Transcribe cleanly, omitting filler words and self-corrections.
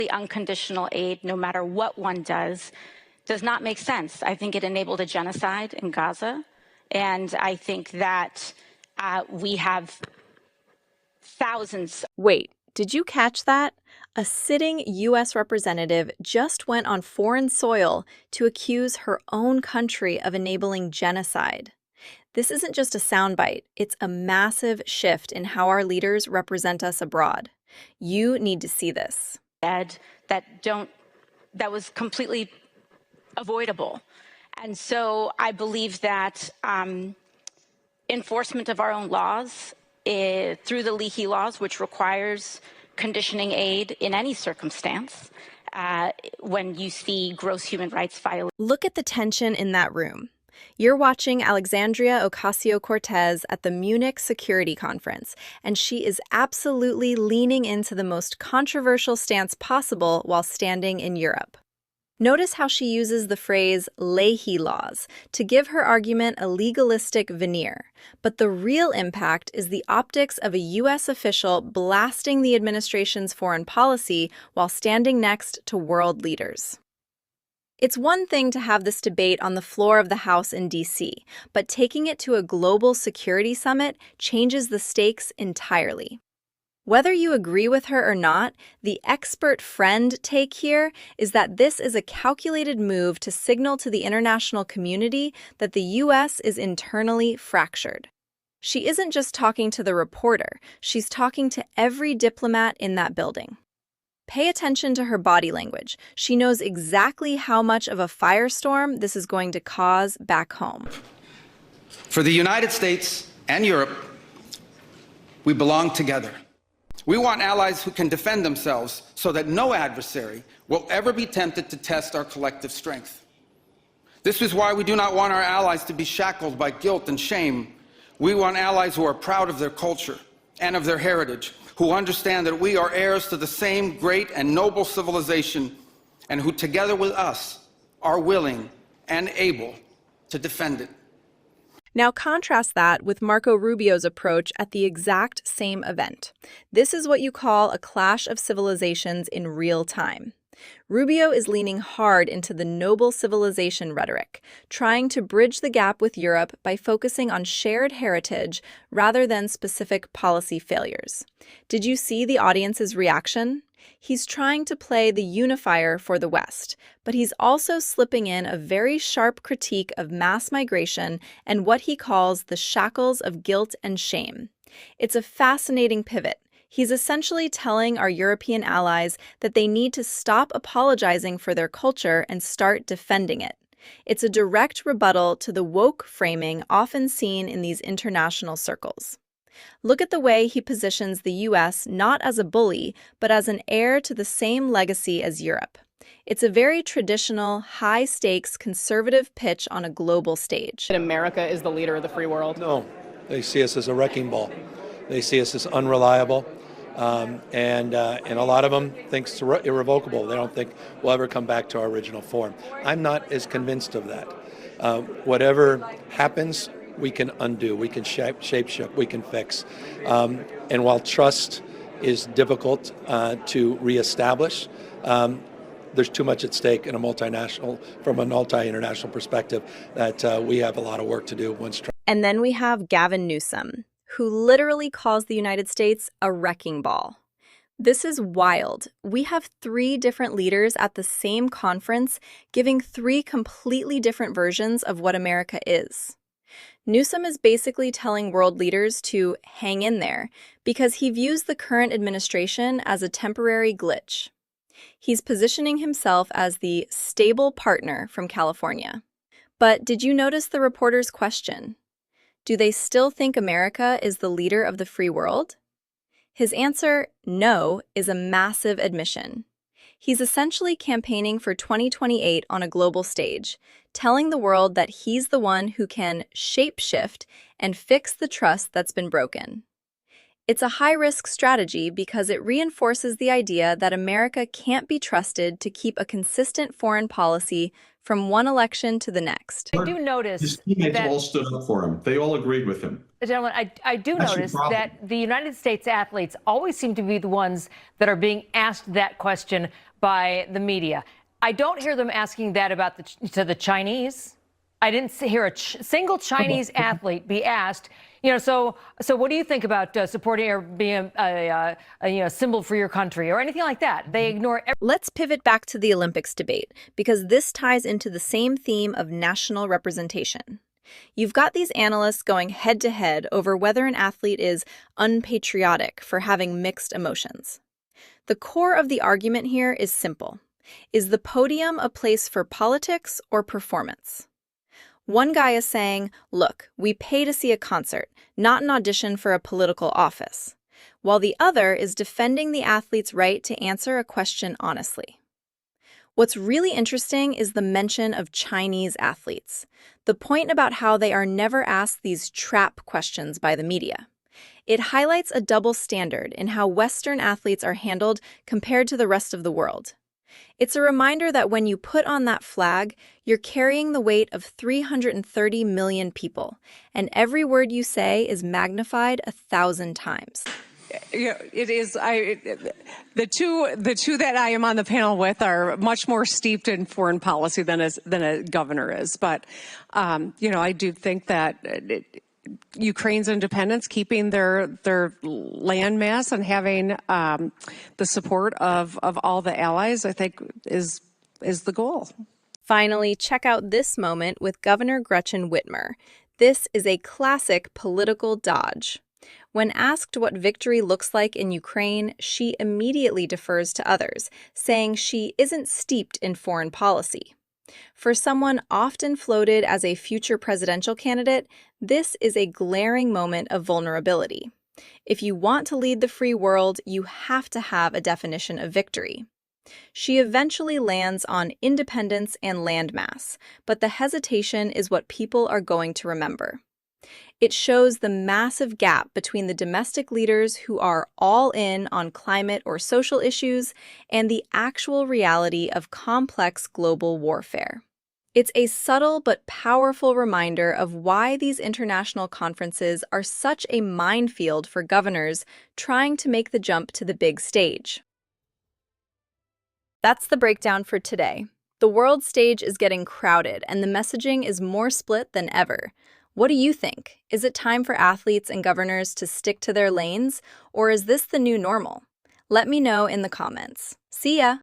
The unconditional aid, no matter what one does not make sense. I think it enabled a genocide in Gaza, and I think that we have thousands. Wait, did you catch that? A sitting U.S. representative just went on foreign soil to accuse her own country of enabling genocide. This isn't just a soundbite, it's a massive shift in how our leaders represent us abroad. You need to see this. That was completely avoidable. And so I believe that enforcement of our own laws through the leaky laws, which requires conditioning aid in any circumstance, when you see gross human rights violations. Look at the tension in that room. You're watching Alexandria Ocasio-Cortez at the Munich Security Conference, and she is absolutely leaning into the most controversial stance possible while standing in Europe. Notice how she uses the phrase Leahy laws to give her argument a legalistic veneer, but the real impact is the optics of a U.S. official blasting the administration's foreign policy while standing next to world leaders. It's one thing to have this debate on the floor of the House in D.C., but taking it to a global security summit changes the stakes entirely. Whether you agree with her or not, the expert friend take here is that this is a calculated move to signal to the international community that the U.S. is internally fractured. She isn't just talking to the reporter, she's talking to every diplomat in that building. Pay attention to her body language. She knows exactly how much of a firestorm this is going to cause back home. For the United States and Europe, we belong together. We want allies who can defend themselves so that no adversary will ever be tempted to test our collective strength. This is why we do not want our allies to be shackled by guilt and shame. We want allies who are proud of their culture and of their heritage, who understand that we are heirs to the same great and noble civilization, and who together with us are willing and able to defend it. Now contrast that with Marco Rubio's approach at the exact same event. This is what you call a clash of civilizations in real time. Rubio is leaning hard into the noble civilization rhetoric, trying to bridge the gap with Europe by focusing on shared heritage rather than specific policy failures. Did you see the audience's reaction? He's trying to play the unifier for the West, but he's also slipping in a very sharp critique of mass migration and what he calls the shackles of guilt and shame. It's a fascinating pivot. He's essentially telling our European allies that they need to stop apologizing for their culture and start defending it. It's a direct rebuttal to the woke framing often seen in these international circles. Look at the way he positions the U.S. not as a bully, but as an heir to the same legacy as Europe. It's a very traditional, high-stakes, conservative pitch on a global stage. America is the leader of the free world. No, they see us as a wrecking ball. They see us as unreliable. And a lot of them think it's irrevocable. They don't think we'll ever come back to our original form. I'm not as convinced of that. Whatever happens, we can undo, we can shape-shift, we can fix. And while trust is difficult to reestablish, there's too much at stake in from a multi-international perspective that we have a lot of work to do once. And then we have Gavin Newsom, who literally calls the United States a wrecking ball. This is wild. We have 3 different leaders at the same conference giving 3 completely different versions of what America is. Newsom is basically telling world leaders to hang in there because he views the current administration as a temporary glitch. He's positioning himself as the stable partner from California. But did you notice the reporter's question? Do they still think America is the leader of the free world? His answer, no, is a massive admission. He's essentially campaigning for 2028 on a global stage, telling the world that he's the one who can shape-shift and fix the trust that's been broken. It's a high-risk strategy because it reinforces the idea that America can't be trusted to keep a consistent foreign policy from one election to the next. I do notice his teammates that all stood up for him. They all agreed with him. Gentlemen, I do That's your notice problem. that the United States athletes always seem to be the ones that are being asked that question by the media. I don't hear them asking that about to the Chinese. I didn't hear a single Chinese athlete be asked, so what do you think about supporting or being a symbol for your country or anything like that? They ignore Let's pivot back to the Olympics debate, because this ties into the same theme of national representation. You've got these analysts going head-to-head over whether an athlete is unpatriotic for having mixed emotions. The core of the argument here is simple. Is the podium a place for politics or performance? One guy is saying, look, we pay to see a concert, not an audition for a political office, while the other is defending the athlete's right to answer a question honestly. What's really interesting is the mention of Chinese athletes, the point about how they are never asked these trap questions by the media. It highlights a double standard in how Western athletes are handled compared to the rest of the world. It's a reminder that when you put on that flag, you're carrying the weight of 330 million people, and every word you say is magnified 1,000 times. It is. The two that I am on the panel with are much more steeped in foreign policy than a governor is. But I do think that Ukraine's independence, keeping their land mass, and having the support of all the allies, I think is the goal. Finally, check out this moment with Governor Gretchen Whitmer. This is a classic political dodge. When asked what victory looks like in Ukraine, she immediately defers to others, saying she isn't steeped in foreign policy. For someone often floated as a future presidential candidate, this is a glaring moment of vulnerability. If you want to lead the free world, you have to have a definition of victory. She eventually lands on independence and landmass, but the hesitation is what people are going to remember. It shows the massive gap between the domestic leaders who are all in on climate or social issues and the actual reality of complex global warfare. It's a subtle but powerful reminder of why these international conferences are such a minefield for governors trying to make the jump to the big stage. That's the breakdown for today. The world stage is getting crowded, and the messaging is more split than ever. What do you think? Is it time for athletes and governors to stick to their lanes, or is this the new normal? Let me know in the comments. See ya!